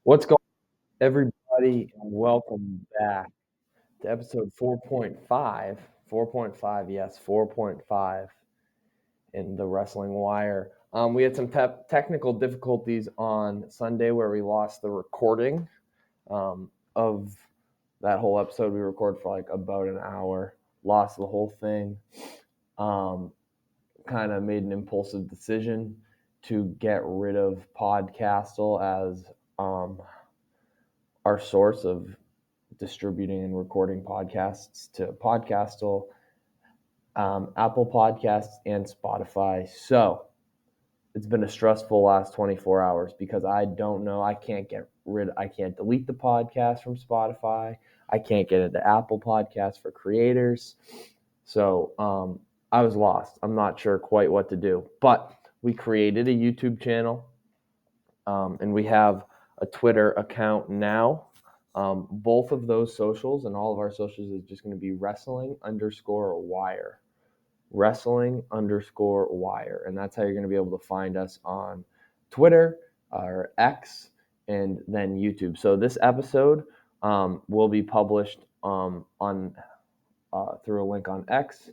What's going on, everybody, and welcome back to episode 4.5. 4.5, yes, 4.5 in the Wrestling Wire. We had some technical difficulties on Sunday where we lost the recording of that whole episode. We recorded for like about an hour, lost the whole thing. Kind of made an impulsive decision to get rid of Podcastle as our source of distributing and recording podcasts to Podcastle, Apple Podcasts, and Spotify. So it's been a stressful last 24 hours because I don't know. I can't delete the podcast from Spotify. I can't get into Apple Podcasts for creators. So I was lost. I'm not sure quite what to do. But we created a YouTube channel, and we have a Twitter account now. Both of those socials and all of our socials is just going to be wrestling_wire. Wrestling_wire. And that's how you're going to be able to find us on Twitter or X and then YouTube. So this episode will be published on through a link on X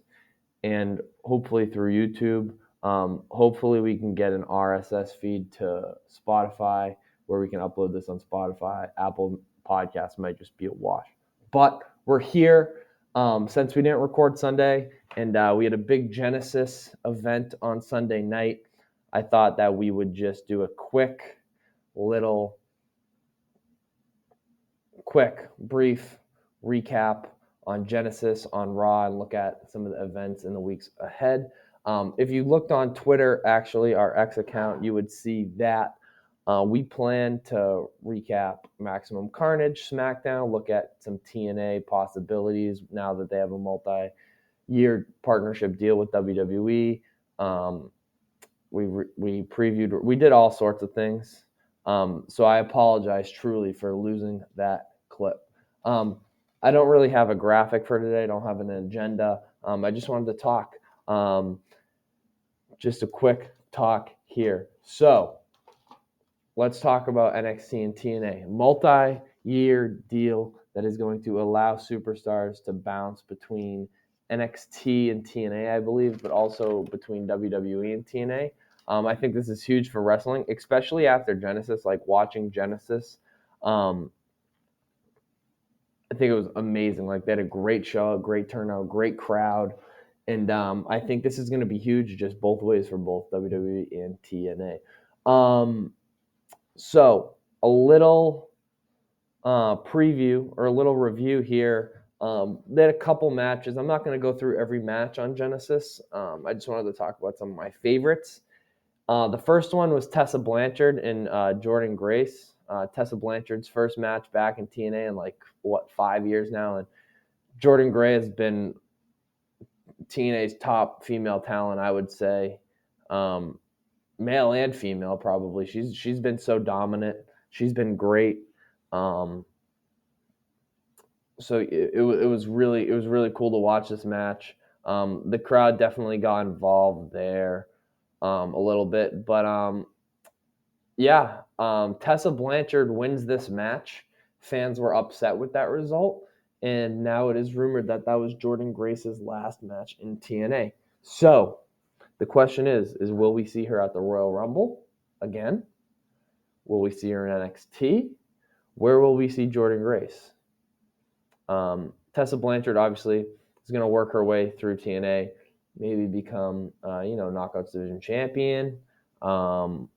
and hopefully through YouTube. Hopefully we can get an RSS feed to Spotify where we can upload this on Spotify. Apple Podcasts might just be a wash. But we're here since we didn't record Sunday and we had a big Genesis event on Sunday night. I thought that we would just do a quick, brief recap on Genesis, on Raw, and look at some of the events in the weeks ahead. If you looked on Twitter, actually, our X account, you would see that we plan to recap Maximum Carnage, SmackDown, look at some TNA possibilities now that they have a multi-year partnership deal with WWE. We previewed, we did all sorts of things. So I apologize truly for losing that clip. I don't really have a graphic for today. I don't have an agenda. I just wanted to talk. Just a quick talk here. So let's talk about NXT and TNA. Multi-year deal that is going to allow superstars to bounce between NXT and TNA, I believe, but also between WWE and TNA. I think this is huge for wrestling, especially after Genesis, like watching Genesis. I think it was amazing. Like they had a great show, great turnout, great crowd. And I think this is going to be huge just both ways for both WWE and TNA. So a little preview or a little review here. They had a couple matches. I'm not going to go through every match on Genesis. I just wanted to talk about some of my favorites. The first one was Tessa Blanchard and Jordynne Grace. Tessa Blanchard's first match back in TNA in 5 years now, and Jordynne Grace has been TNA's top female talent, I would say, male and female probably. She's been so dominant. She's been great. So it was really cool to watch this match. The crowd definitely got involved there a little bit, but Tessa Blanchard wins this match. Fans were upset with that result, and now it is rumored that was Jordynne Grace's last match in TNA. So the question is will we see her at the Royal Rumble again? Will we see her in NXT? Where will we see Jordynne Grace? Tessa Blanchard obviously is going to work her way through TNA, maybe become Knockouts Division champion. We'll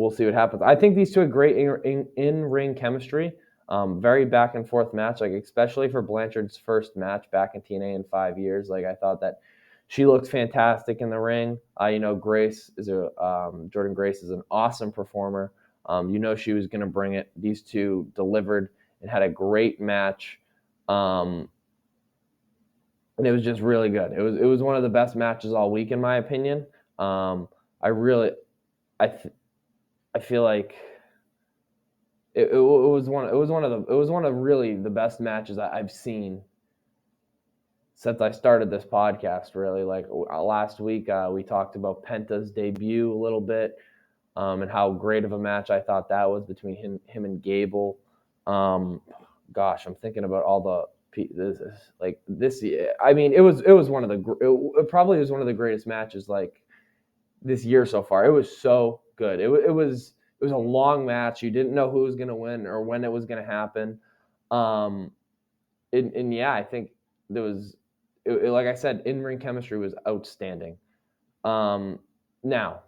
see what happens. I think these two have great in-ring chemistry. Very back and forth match, especially for Blanchard's first match back in TNA in 5 years. I thought that she looked fantastic in the ring. Jordynne Grace is an awesome performer. She was going to bring it. These two delivered and had a great match. And it was just really good. It was one of the best matches all week, in my opinion. I feel like it was one of really the best matches I've seen since I started this podcast. Really, last week we talked about Penta's debut a little bit. and how great of a match I thought that was between him and Gable. Gosh, I'm thinking about all the this year. I mean, it was one of it probably was one of the greatest matches like this year so far. It was so good. It was a long match. You didn't know who was going to win or when it was going to happen. Um, and yeah, I think there was, like I said, in-ring chemistry was outstanding. Now,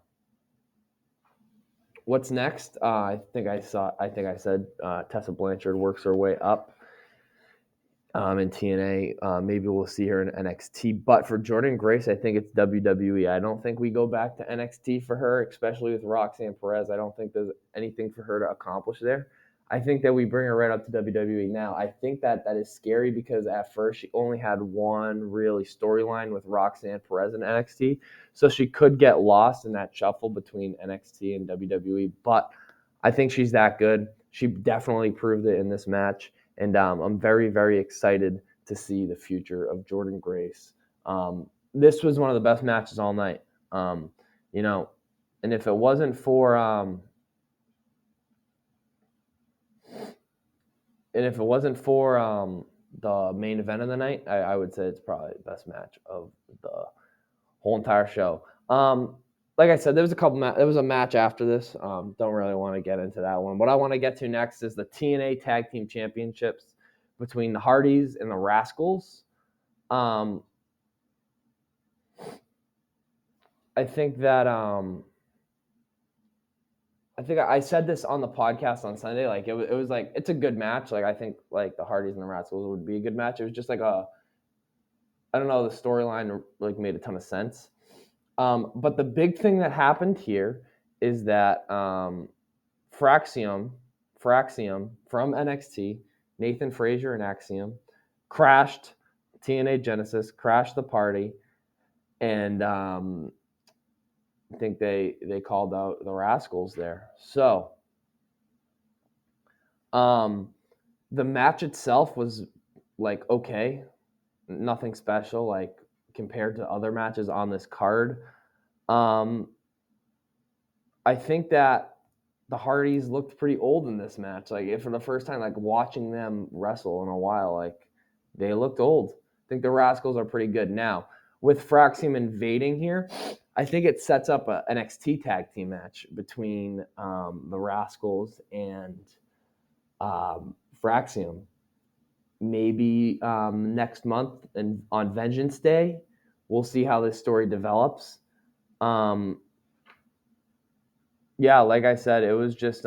what's next? I think I said Tessa Blanchard works her way up in TNA. Maybe we'll see her in NXT. But for Jordynne Grace, I think it's WWE. I don't think we go back to NXT for her, especially with Roxanne Perez. I don't think there's anything for her to accomplish there. I think that we bring her right up to WWE now. I think that is scary because at first she only had one really storyline with Roxanne Perez in NXT. So she could get lost in that shuffle between NXT and WWE. But I think she's that good. She definitely proved it in this match. And I'm very, very excited to see the future of Jordynne Grace. This was one of the best matches all night. And if it wasn't for the main event of the night, I would say it's probably the best match of the whole entire show. Like I said, there was a match after this. Don't really want to get into that one. What I want to get to next is the TNA Tag Team Championships between the Hardys and the Rascals. I think that I said this on the podcast on Sunday. Like it was like it's a good match. Like I think like the Hardys and the Rascals would be a good match. It was just like I don't know, the storyline like made a ton of sense. But the big thing that happened here is that Fraxium from NXT, Nathan Frazier and Axiom, crashed TNA Genesis, crashed the party, and I think they called out the Rascals there. So the match itself was like okay, nothing special like compared to other matches on this card. I think that the Hardys looked pretty old in this match. Like for the first time, like watching them wrestle in a while, like they looked old. I think the Rascals are pretty good now. With Fraxium invading here, I think it sets up an NXT tag team match between the Rascals and Fraxium. Maybe next month and on Vengeance Day, we'll see how this story develops. Yeah, like I said, it was just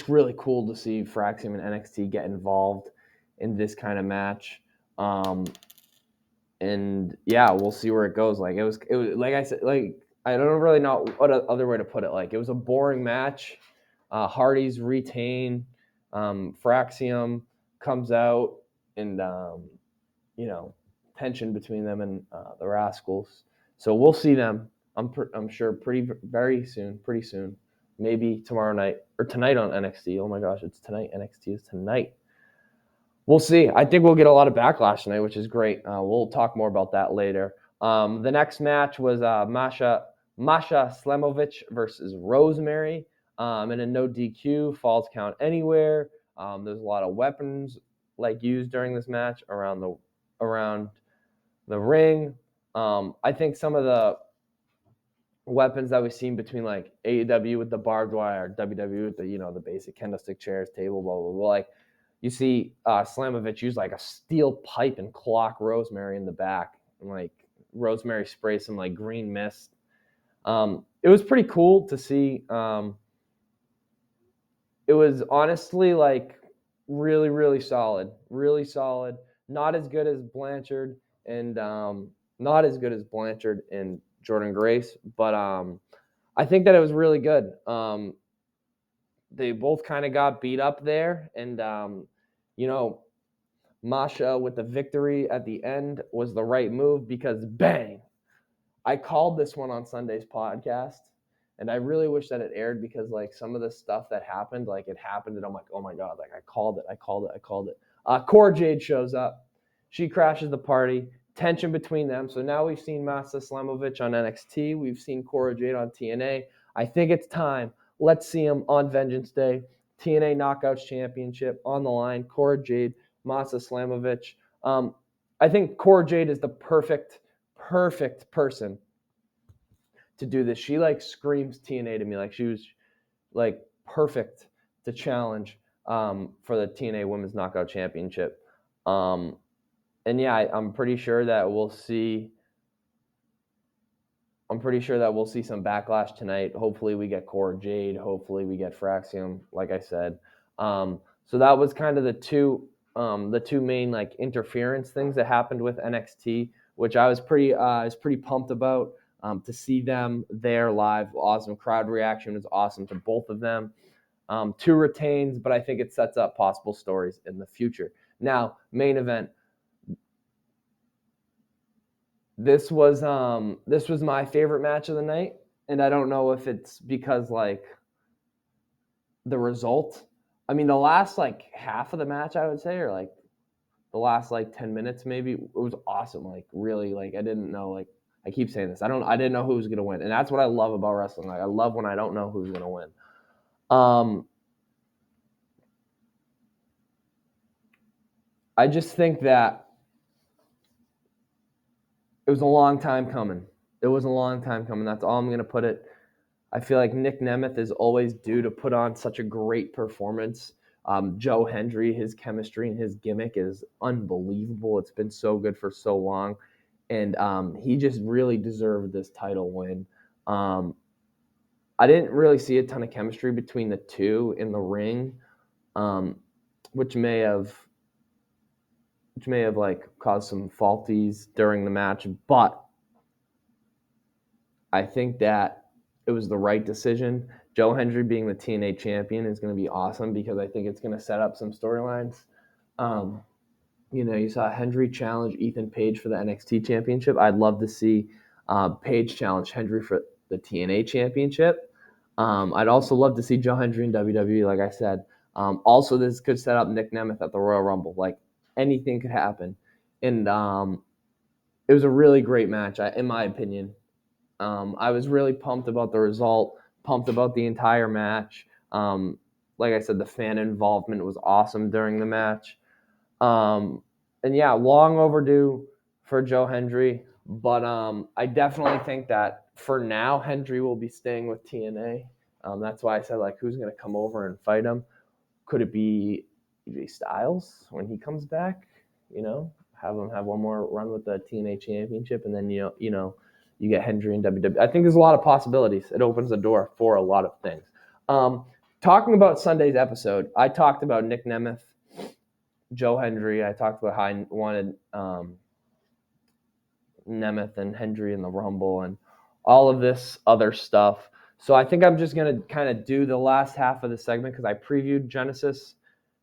really cool to see Fraxium and NXT get involved in this kind of match. And yeah, we'll see where it goes. Like it was like I said, like I don't really know what other way to put it. Like it was a boring match. Hardys retain. Fraxium comes out, and tension between them and the Rascals. So we'll see them. I'm sure pretty soon. Maybe tomorrow night or tonight on NXT. Oh my gosh, it's tonight. NXT is tonight. We'll see. I think we'll get a lot of backlash tonight, which is great. We'll talk more about that later. The next match was Masha Slamovich versus Rosemary in a no DQ, falls count anywhere. There's a lot of weapons like used during this match around the ring. I think some of the weapons that we've seen between like AEW with the barbed wire, WWE with the basic kendo stick chairs, table, blah blah blah. Like you see Slamovich use like a steel pipe and clock Rosemary in the back, and like Rosemary sprays some like green mist. It was pretty cool to see. It was honestly like really, really solid. Not as good as Blanchard and Jordynne Grace, but I think that it was really good. They both kind of got beat up there, and Masha with the victory at the end was the right move because bang, I called this one on Sunday's podcast, and I really wish that it aired because like some of the stuff that happened, like it happened, and I'm like, oh my god, like I called it. Cora Jade shows up, she crashes the party, tension between them. So now we've seen Masa Slamovich on NXT. We've seen Cora Jade on TNA. I think it's time. Let's see them on Vengeance Day. TNA Knockouts Championship on the line. Cora Jade, Masa Slamovich. I think Cora Jade is the perfect person to do this. She like screams TNA to me. Like she was like perfect to challenge for the TNA Women's Knockout Championship. And yeah, I'm pretty sure that we'll see. I'm pretty sure that we'll see some backlash tonight. Hopefully, we get Cora Jade. Hopefully, we get Fraxium. Like I said, so that was kind of the two main like interference things that happened with NXT, which I was pretty pumped about to see them there live. Awesome crowd reaction was awesome to both of them. 2 retains, but I think it sets up possible stories in the future. Now, main event. This was my favorite match of the night, and I don't know if it's because like the result. I mean, the last like half of the match, I would say, or like the last like 10 minutes maybe, it was awesome. Like really, like I didn't know, like I keep saying this. I didn't know who was gonna win. And that's what I love about wrestling. Like I love when I don't know who's gonna win. I just think that it was a long time coming. That's all I'm going to put it. I feel like Nick Nemeth is always due to put on such a great performance. Joe Hendry, his chemistry and his gimmick is unbelievable. It's been so good for so long. And he just really deserved this title win. I didn't really see a ton of chemistry between the two in the ring, which may have like caused some faulties during the match, but I think that it was the right decision. Joe Hendry being the TNA champion is going to be awesome because I think it's going to set up some storylines. You saw Hendry challenge Ethan Page for the NXT championship. I'd love to see Page challenge Hendry for the TNA championship. I'd also love to see Joe Hendry in WWE, like I said. Also, this could set up Nick Nemeth at the Royal Rumble. Like, anything could happen. And it was a really great match, in my opinion. I was really pumped about the result, pumped about the entire match. Like I said, the fan involvement was awesome during the match. And yeah, long overdue for Joe Hendry. But I definitely think that for now, Hendry will be staying with TNA. That's why I said, like, who's going to come over and fight him? Could it be AJ Styles when he comes back? Have him have one more run with the TNA championship, and then you get Hendry in WWE. I think there's a lot of possibilities. It opens the door for a lot of things. Talking about Sunday's episode, I talked about Nick Nemeth, Joe Hendry. I talked about how I wanted Nemeth and Hendry in the Rumble and all of this other stuff. So I think I'm just going to kind of do the last half of the segment because I previewed Genesis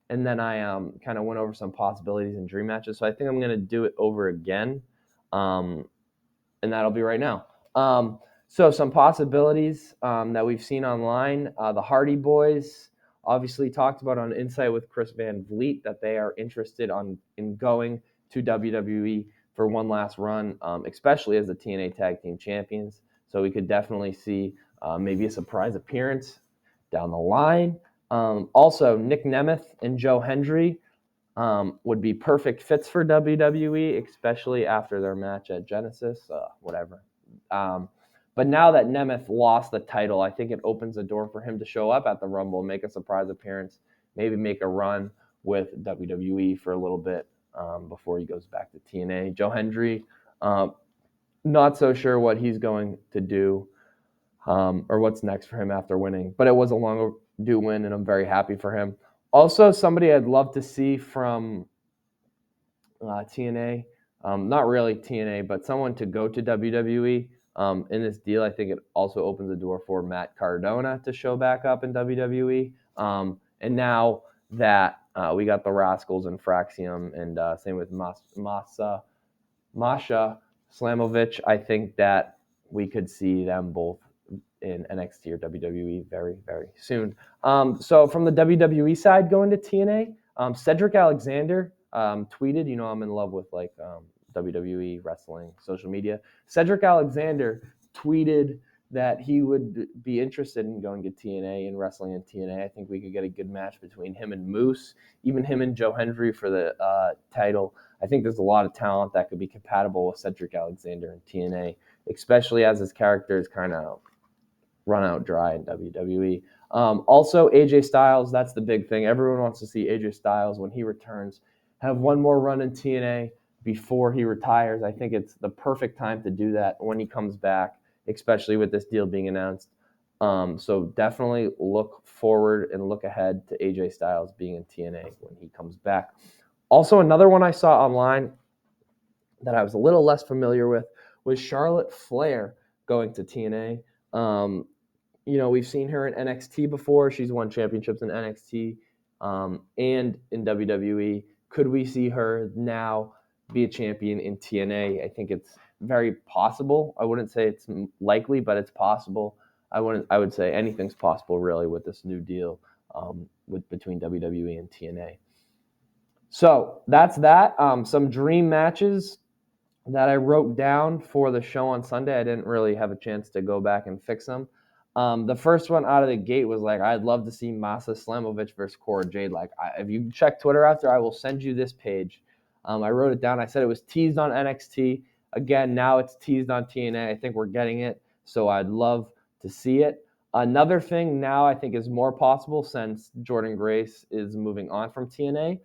and then I kind of went over some possibilities and dream matches. So I think I'm going to do it over again, and that'll be right now. So some possibilities that we've seen online. The Hardy Boys obviously talked about on Insight with Chris Van Vliet that they are interested in going to WWE for one last run, especially as the TNA Tag Team Champions. So we could definitely see maybe a surprise appearance down the line. Also, Nick Nemeth and Joe Hendry would be perfect fits for WWE, especially after their match at Genesis, whatever. But now that Nemeth lost the title, I think it opens the door for him to show up at the Rumble, make a surprise appearance, maybe make a run with WWE for a little bit before he goes back to TNA. Joe Hendry, not so sure what he's going to do or what's next for him after winning, but it was a long overdue win, and I'm very happy for him. Also, somebody I'd love to see from TNA, not really TNA, but someone to go to WWE in this deal. I think it also opens the door for Matt Cardona to show back up in WWE. And now that we got the Rascals and Fraxium, and same with Masha Slamovich, I think that we could see them both in NXT or WWE very, very soon. So from the WWE side going to TNA, Cedric Alexander tweeted, I'm in love with like WWE wrestling social media. Cedric Alexander tweeted that he would be interested in going to TNA and wrestling in TNA. I think we could get a good match between him and Moose, even him and Joe Hendry for the title. I think there's a lot of talent that could be compatible with Cedric Alexander in TNA, especially as his character is kind of run out dry in WWE. Also, AJ Styles, that's the big thing. Everyone wants to see AJ Styles when he returns have one more run in TNA before he retires. I think it's the perfect time to do that when he comes back, especially with this deal being announced. So definitely look forward and look ahead to AJ Styles being in TNA when he comes back. Also, another one I saw online that I was a little less familiar with was Charlotte Flair going to TNA. We've seen her in NXT before. She's won championships in NXT and in WWE. Could we see her now be a champion in TNA? I think it's very possible. I wouldn't say it's likely, but it's possible. I would say anything's possible really with this new deal between WWE and TNA. So that's that. Some dream matches that I wrote down for the show on Sunday. I didn't really have a chance to go back and fix them. The first one out of the gate was I'd love to see Masa Slamovich versus Cora Jade. If you check Twitter after, I will send you this page. I wrote it down. I said it was teased on NXT. Again, now it's teased on TNA. I think we're getting it, so I'd love to see it. Another thing now I think is more possible since Jordynne Grace is moving on from TNA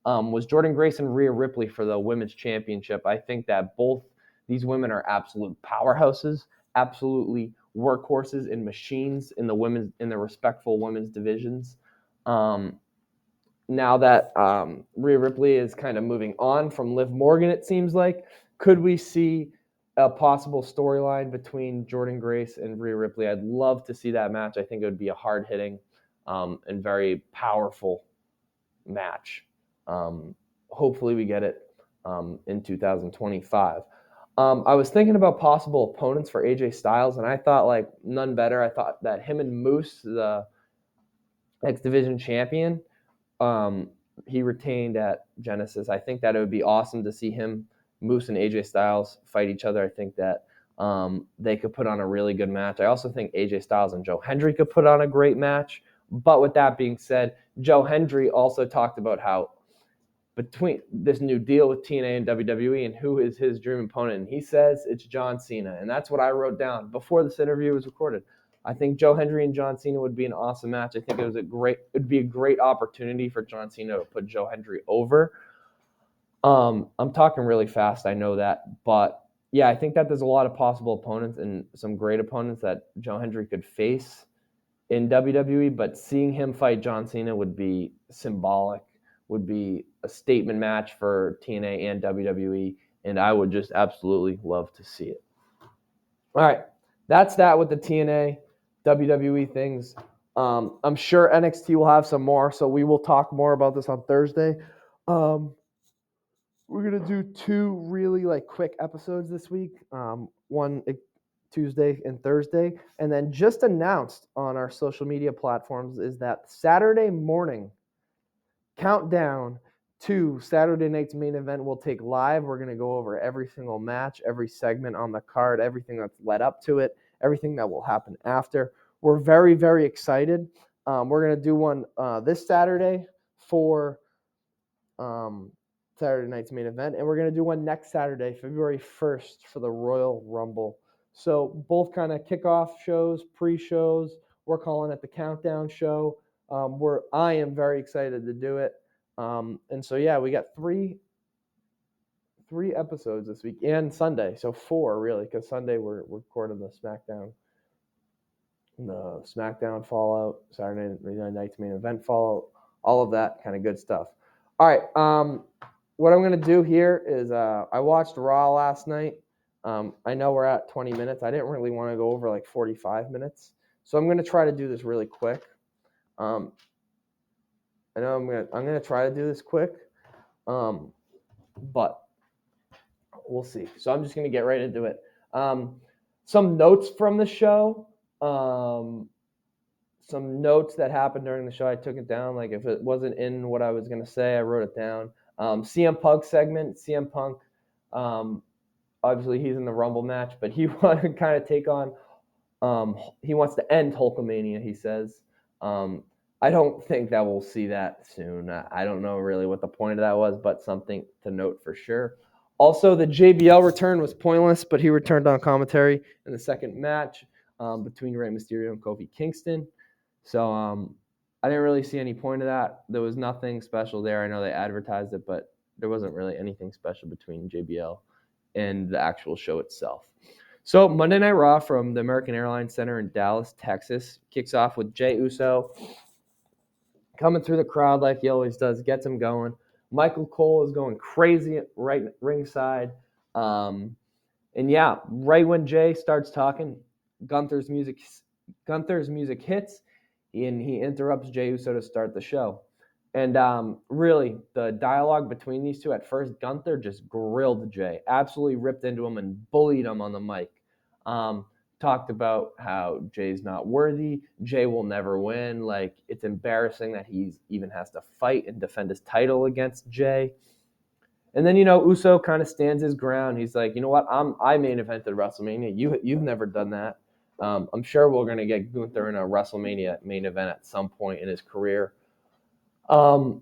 was Jordynne Grace and Rhea Ripley for the Women's Championship. I think that both these women are absolute powerhouses, absolutely workhorses and machines in the respectful women's divisions. Now that Rhea Ripley is kind of moving on from Liv Morgan, it seems like, could we see a possible storyline between Jordynne Grace and Rhea Ripley? I'd love to see that match. I think it would be a hard-hitting and very powerful match. Hopefully we get it in 2025. I was thinking about possible opponents for AJ Styles, and I thought none better. I thought that him and Moose, the X Division champion, he retained at Genesis. I think that it would be awesome to see him, Moose, and AJ Styles fight each other. I think that they could put on a really good match. I also think AJ Styles and Joe Hendry could put on a great match. But with that being said, Joe Hendry also talked about how between this new deal with TNA and WWE and who is his dream opponent. And he says it's John Cena. And that's what I wrote down before this interview was recorded. I think Joe Hendry and John Cena would be an awesome match. I think it'd be a great opportunity for John Cena to put Joe Hendry over. I'm talking really fast, I know that. But yeah, I think that there's a lot of possible opponents and some great opponents that Joe Hendry could face in WWE. But seeing him fight John Cena would be symbolic, would be a statement match for TNA and WWE, and I would just absolutely love to see it. All right, that's that with the TNA, WWE things. I'm sure NXT will have some more, so we will talk more about this on Thursday. We're going to do 2 really quick episodes this week, one Tuesday and Thursday, and then just announced on our social media platforms is that Saturday morning countdown to Saturday night's main event will take live. We're going to go over every single match, every segment on the card, everything that's led up to it, everything that will happen after. We're very, very excited. We're going to do one this Saturday for Saturday night's main event, and we're going to do one next Saturday, February 1st, for the Royal Rumble. So both kind of kickoff shows, pre-shows. We're calling it the Countdown Show. I am very excited to do it. And so, yeah, we got three episodes this week and Sunday. So 4 really, because Sunday we're recording the SmackDown Fallout, Saturday night's main event Fallout, all of that kind of good stuff. All right. What I'm going to do here is I watched Raw last night. I know we're at 20 minutes. I didn't really want to go over 45 minutes. So I'm going to try to do this really quick. I know I'm gonna try to do this quick, but we'll see. So I'm just gonna get right into it. Some notes from the show. Some notes that happened during the show. I took it down. If it wasn't in what I was gonna say, I wrote it down. CM Punk segment. CM Punk Obviously, he's in the Rumble match, but he wants to kind of take on. He wants to end Hulkamania. He says. I don't think that we'll see that soon. I don't know really what the point of that was, but something to note for sure. Also, the JBL return was pointless, but he returned on commentary in the second match between Rey Mysterio and Kofi Kingston. So I didn't really see any point of that. There was nothing special there. I know they advertised it, but there wasn't really anything special between JBL and the actual show itself. So Monday Night Raw from the American Airlines Center in Dallas, Texas, kicks off with Jey Uso coming through the crowd like he always does, gets him going. Michael Cole is going crazy right ringside. And yeah, right when Jey starts talking, Gunther's music hits, and he interrupts Jey Uso to start the show. And really, the dialogue between these two, at first, Gunther just grilled Jey, absolutely ripped into him and bullied him on the mic. Talked about how Jey's not worthy, Jey will never win. Like, it's embarrassing that he even has to fight and defend his title against Jey. And then, Uso kind of stands his ground. He's like, you know what? I main evented WrestleMania. You've never done that. I'm sure we're going to get Gunther in a WrestleMania main event at some point in his career. But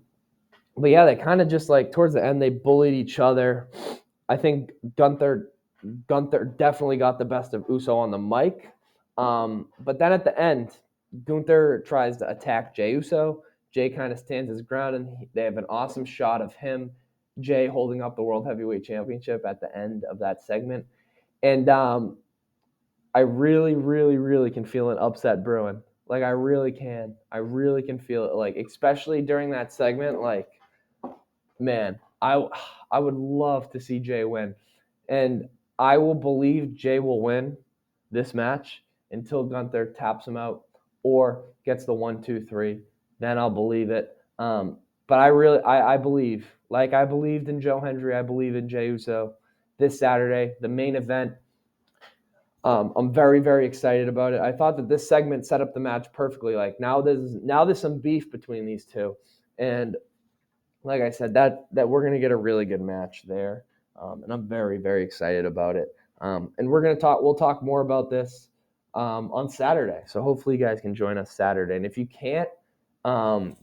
yeah, they kind of just like towards the end, they bullied each other. I think Gunther definitely got the best of Uso on the mic. But then at the end, Gunther tries to attack Jey Uso. Jey kind of stands his ground, and they have an awesome shot of him, Jey, holding up the World Heavyweight Championship at the end of that segment. And I really, really, really can feel an upset brewing. Like, I really can. I really can feel it. Like, especially during that segment, like, man, I would love to see Jey win. And I will believe Jey will win this match until Gunther taps him out or gets the 1, 2, 3. Then I'll believe it. But I believe, like I believed in Joe Hendry, I believe in Jey Uso this Saturday, the main event. I'm very, very excited about it. I thought that this segment set up the match perfectly. Like, now there's some beef between these two, and like I said, that we're gonna get a really good match there, and I'm very, very excited about it. And we'll talk more about this on Saturday. So hopefully you guys can join us Saturday. And if you can't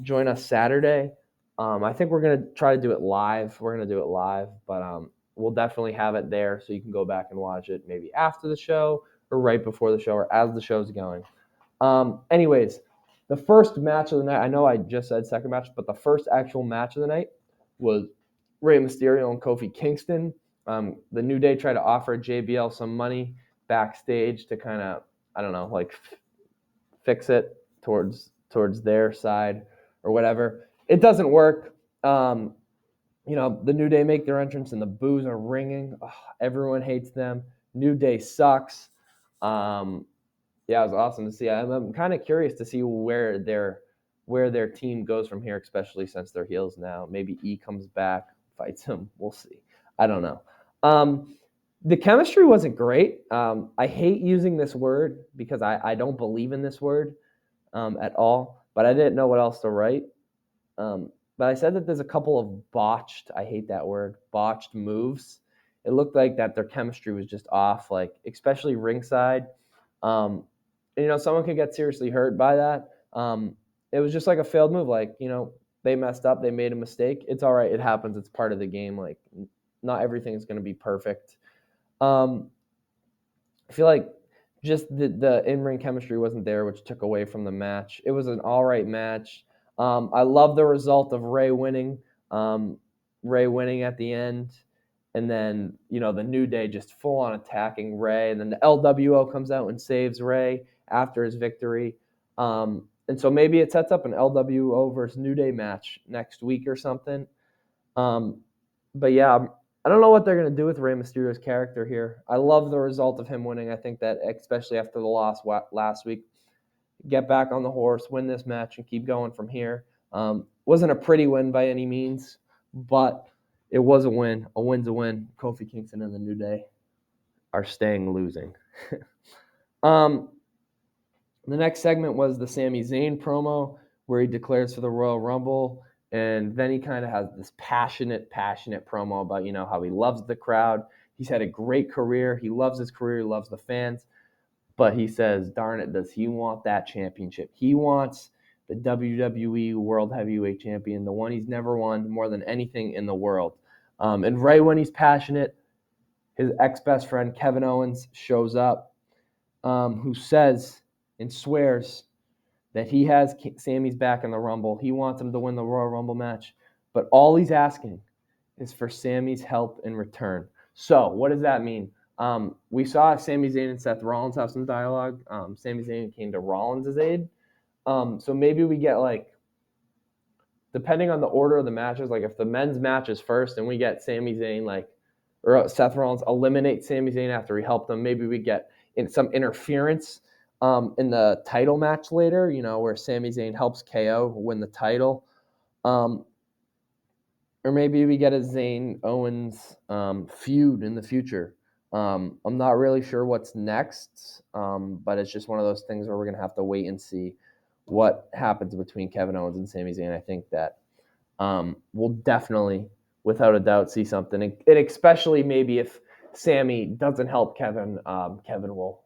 join us Saturday, I think we're gonna try to do it live. We're gonna do it live, but we'll definitely have it there so you can go back and watch it maybe after the show or right before the show or as the show's going. Anyways, the first match of the night, I know I just said second match, but the first actual match of the night was Rey Mysterio and Kofi Kingston. The New Day tried to offer JBL some money backstage to kind of, I don't know, like fix it towards their side or whatever. It doesn't work. The New Day make their entrance and the boos are ringing. Ugh, everyone hates them. New Day sucks. Yeah, it was awesome to see. I'm kind of curious to see where their team goes from here, especially since they're heels now. Maybe E comes back, fights him. We'll see. I don't know. The chemistry wasn't great. I hate using this word because I don't believe in this word at all, but I didn't know what else to write. But I said that there's a couple of botched, I hate that word, botched moves. It looked like that their chemistry was just off, like especially ringside. Someone could get seriously hurt by that. It was just like a failed move. Like, they messed up. They made a mistake. It's all right. It happens. It's part of the game. Like, not everything is going to be perfect. I feel like just the in-ring chemistry wasn't there, which took away from the match. It was an all right match. I love the result of Rey winning. Rey winning at the end. And then, the New Day just full on attacking Rey. And then the LWO comes out and saves Rey after his victory. And so maybe it sets up an LWO versus New Day match next week or something. But yeah, I don't know what they're going to do with Rey Mysterio's character here. I love the result of him winning. I think that especially after the loss last week, get back on the horse, win this match, and keep going from here. Wasn't a pretty win by any means, but it was a win. A win's a win. Kofi Kingston and the New Day are staying losing. The next segment was the Sami Zayn promo where he declares for the Royal Rumble. And then he kind of has this passionate promo about, how he loves the crowd. He's had a great career. He loves his career. He loves the fans. But he says, darn it, does he want that championship? He wants the WWE World Heavyweight Champion, the one he's never won more than anything in the world. And right when he's passionate, his ex-best friend Kevin Owens shows up, who says and swears that he has Sammy's back in the Rumble. He wants him to win the Royal Rumble match. But all he's asking is for Sammy's help in return. So what does that mean? We saw Sami Zayn and Seth Rollins have some dialogue. Sami Zayn came to Rollins' aid. So maybe we get, depending on the order of the matches, if the men's match is first and we get Sami Zayn, or Seth Rollins eliminate Sami Zayn after he helped them, maybe we get some interference in the title match later, where Sami Zayn helps KO win the title. Or maybe we get a Zayn-Owens feud in the future. I'm not really sure what's next, but it's just one of those things where we're going to have to wait and see what happens between Kevin Owens and Sami Zayn. I think that we'll definitely, without a doubt, see something. And especially maybe if Sami doesn't help Kevin, Kevin will,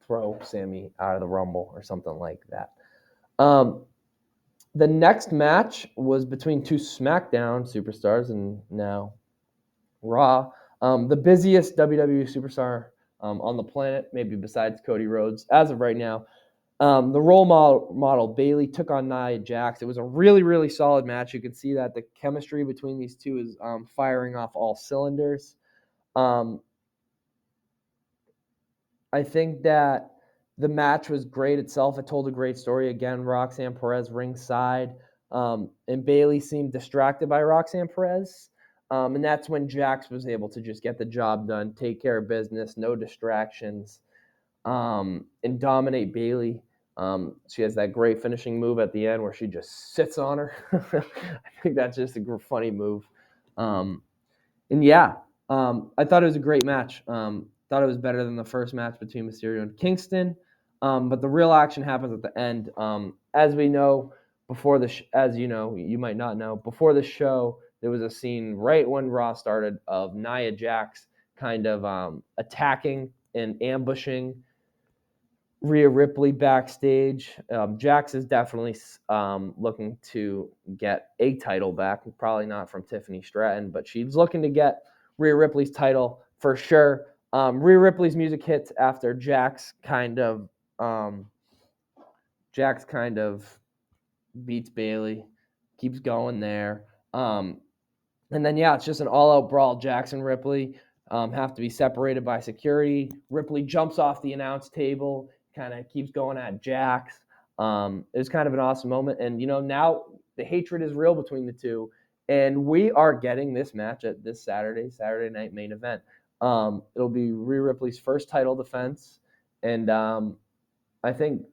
throw Sami out of the Rumble or something like that. The next match was between two SmackDown superstars and now Raw. The busiest WWE superstar on the planet, maybe besides Cody Rhodes, as of right now. The role model Bayley took on Nia Jax. It was a really, really solid match. You could see that the chemistry between these two is firing off all cylinders. I think that the match was great itself. It told a great story. Again, Roxanne Perez ringside, and Bayley seemed distracted by Roxanne Perez. And that's when Jax was able to just get the job done, take care of business, no distractions, and dominate Bayley. She has that great finishing move at the end where she just sits on her. I think that's just a funny move. I thought it was a great match. Thought it was better than the first match between Mysterio and Kingston. But the real action happens at the end. As we know, before as you know, you might not know, before the show, there was a scene right when Raw started of Nia Jax kind of attacking and ambushing Rhea Ripley backstage. Jax is definitely looking to get a title back, probably not from Tiffany Stratton, but she's looking to get Rhea Ripley's title for sure. Rhea Ripley's music hits after Jax kind of beats Bayley, keeps going there. And then, it's just an all-out brawl. Jax and Ripley have to be separated by security. Ripley jumps off the announce table, kind of keeps going at Jax. It was kind of an awesome moment. And, now the hatred is real between the two. And we are getting this match at this Saturday night main event. It'll be Rhea Ripley's first title defense. And I think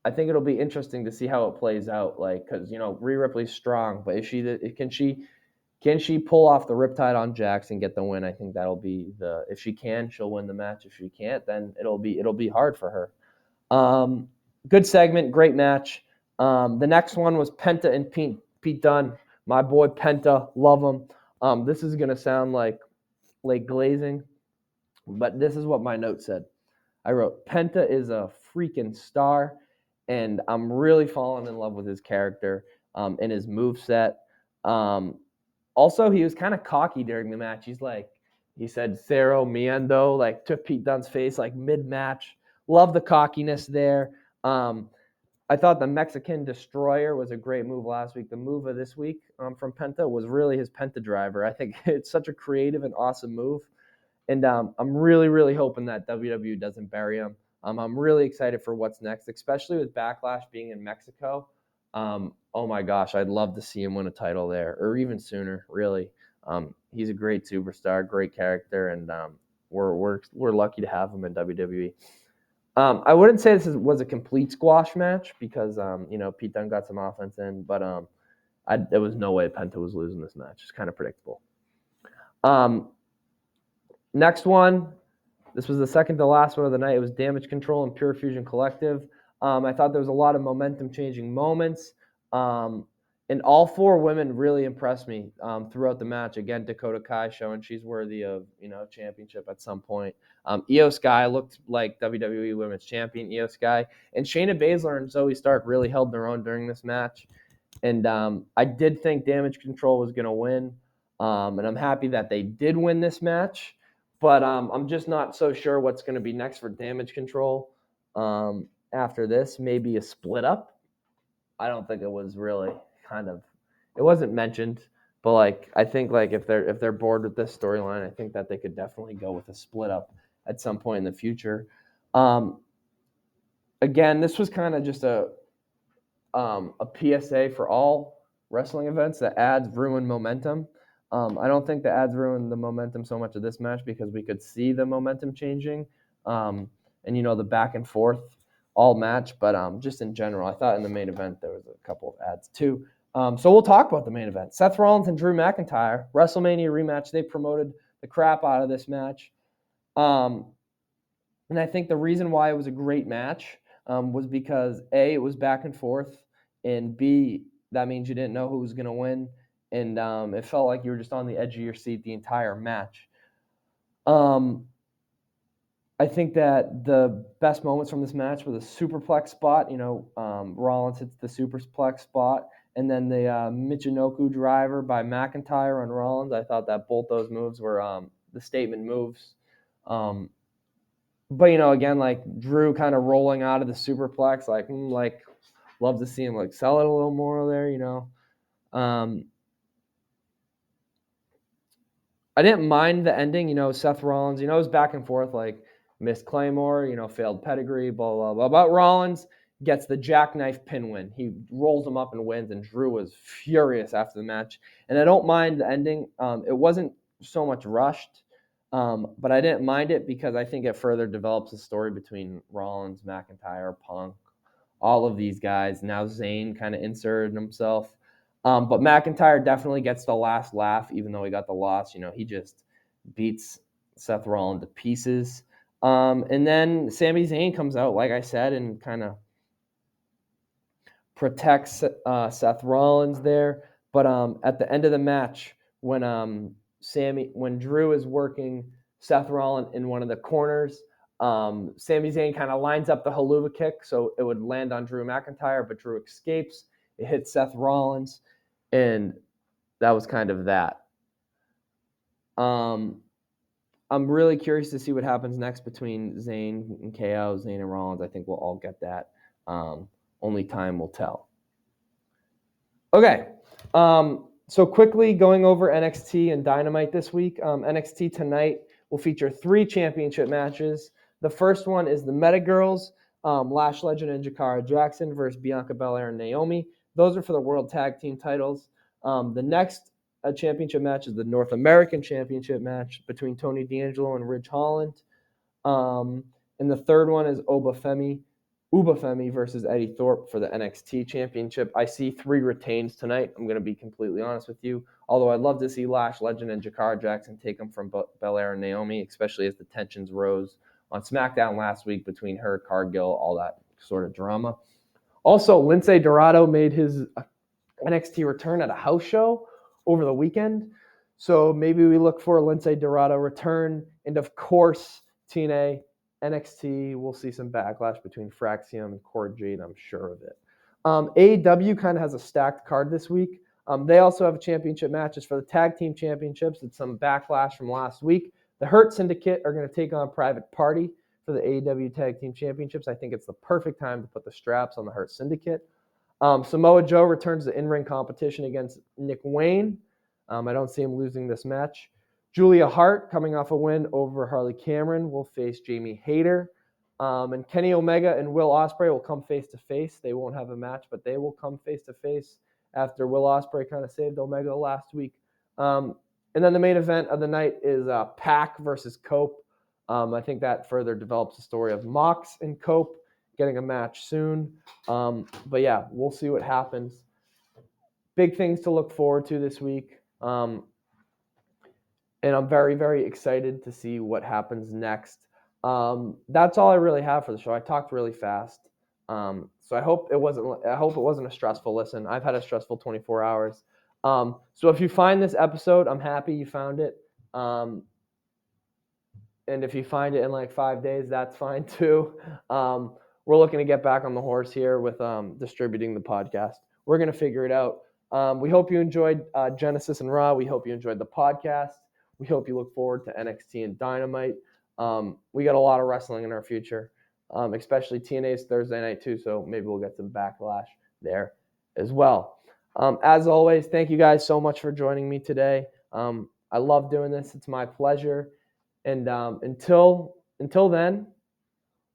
it'll be interesting to see how it plays out. Because, Rhea Ripley's strong, but can she pull off the riptide on Jax and get the win? I think that'll be if she can, she'll win the match. If she can't, then it'll be hard for her. Good segment, great match. The next one was Penta and Pete Dunne. My boy Penta, love him. This is gonna sound like glazing, but this is what my note said. I wrote, Penta is a freaking star, and I'm really falling in love with his character and his moveset. Also, he was kind of cocky during the match. He said Cero Miendo, to Pete Dunne's face, mid-match. Love the cockiness there. I thought the Mexican Destroyer was a great move last week. The move of this week from Penta was really his Penta driver. I think it's such a creative and awesome move. And I'm really, really hoping that WWE doesn't bury him. I'm really excited for what's next, especially with Backlash being in Mexico. Oh my gosh, I'd love to see him win a title there, or even sooner, really. He's a great superstar, great character, and we're lucky to have him in WWE. I wouldn't say this was a complete squash match because Pete Dunne got some offense in, but there was no way Penta was losing this match. It's kind of predictable. Next one, this was the second to last one of the night. It was Damage Control and Pure Fusion Collective. I thought there was a lot of momentum-changing moments. And all 4 women really impressed me throughout the match. Again, Dakota Kai showing she's worthy of championship at some point. Io Sky looked like WWE Women's Champion. Io Sky and Shayna Baszler and Zoe Stark really held their own during this match. And I did think Damage Control was going to win, and I'm happy that they did win this match. But I'm just not so sure what's going to be next for Damage Control after this. Maybe a split up. I don't think it was really it wasn't mentioned, but I think if they're bored with this storyline, I think that they could definitely go with a split up at some point in the future. Again, this was kind of just a PSA for all wrestling events that ads ruin momentum. I don't think the ads ruin the momentum so much of this match because we could see the momentum changing, and the back and forth all match. But just in general, I thought in the main event there was a couple of ads too. So we'll talk about the main event. Seth Rollins and Drew McIntyre, WrestleMania rematch. They promoted the crap out of this match. And I think the reason why it was a great match was because A, it was back and forth, and B, that means you didn't know who was going to win, and it felt like you were just on the edge of your seat the entire match. I think that the best moments from this match were the superplex spot. Rollins hits the superplex spot, and then the Michinoku driver by McIntyre on Rollins. I thought that both those moves were the statement moves. But again, Drew kind of rolling out of the superplex, love to see him sell it a little more there. I didn't mind the ending. Seth Rollins, it was back and forth, missed Claymore, failed pedigree, blah blah blah. But Rollins gets the jackknife pin win. He rolls him up and wins, and Drew was furious after the match. And I don't mind the ending. It wasn't so much rushed. But I didn't mind it because I think it further develops the story between Rollins, McIntyre, Punk, all of these guys. Now Zayn kind of inserted himself. But McIntyre definitely gets the last laugh, even though he got the loss. He just beats Seth Rollins to pieces. And then Sami Zayn comes out, like I said, and kind of protects Seth Rollins there. But at the end of the match, when Drew is working Seth Rollins in one of the corners, Sami Zayn kind of lines up the haluva kick so it would land on Drew McIntyre, but Drew escapes. It hits Seth Rollins, and that was kind of that. I'm really curious to see what happens next between Zayn and KO, Zayn and Rollins. I think we'll all get that. Only time will tell. Okay. So quickly going over NXT and Dynamite this week. NXT tonight will feature 3 championship matches. The first one is the Meta Girls, Lash Legend and Jakara Jackson versus Bianca Belair and Naomi. Those are for the World Tag Team titles. The next championship match is the North American Championship match between Tony D'Angelo and Ridge Holland. And the third one is Uba Femi versus Eddie Thorpe for the NXT Championship. I see 3 retains tonight. I'm going to be completely honest with you. Although I'd love to see Lash Legend and Jakara Jackson take them from Belair and Naomi, especially as the tensions rose on SmackDown last week between her, Cargill, all that sort of drama. Also, Lince Dorado made his NXT return at a house show over the weekend. So maybe we look for a Lince Dorado return. And of course, TNA, NXT, we'll see some backlash between Fraxium and Cord Jade, I'm sure of it. AEW kind of has a stacked card this week. They also have championship matches for the tag team championships and some backlash from last week. The Hurt Syndicate are going to take on Private Party for the AEW tag team championships. I think it's the perfect time to put the straps on the Hurt Syndicate. Samoa Joe returns to in-ring competition against Nick Wayne. I don't see him losing this match. Julia Hart, coming off a win over Harley Cameron, will face Jamie Hayter. And Kenny Omega and Will Ospreay will come face-to-face. They won't have a match, but they will come face-to-face after Will Ospreay kind of saved Omega last week. And then the main event of the night is Pac versus Cope. I think that further develops the story of Mox and Cope getting a match soon. But yeah, we'll see what happens. Big things to look forward to this week. And I'm very, very excited to see what happens next. That's all I really have for the show. I talked really fast. So I hope it wasn't a stressful listen. I've had a stressful 24 hours. So if you find this episode, I'm happy you found it. And if you find it in like 5 days, that's fine too. We're looking to get back on the horse here with distributing the podcast. We're going to figure it out. We hope you enjoyed Genesis and Raw. We hope you enjoyed the podcast. We hope you look forward to NXT and Dynamite. We got a lot of wrestling in our future, especially TNA's Thursday night too, so maybe we'll get some backlash there as well. As always, thank you guys so much for joining me today. I love doing this. It's my pleasure. And until then,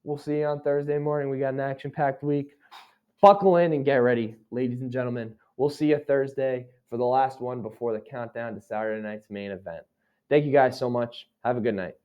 we'll see you on Thursday morning. We got an action-packed week. Buckle in and get ready, ladies and gentlemen. We'll see you Thursday for the last one before the countdown to Saturday night's main event. Thank you guys so much. Have a good night.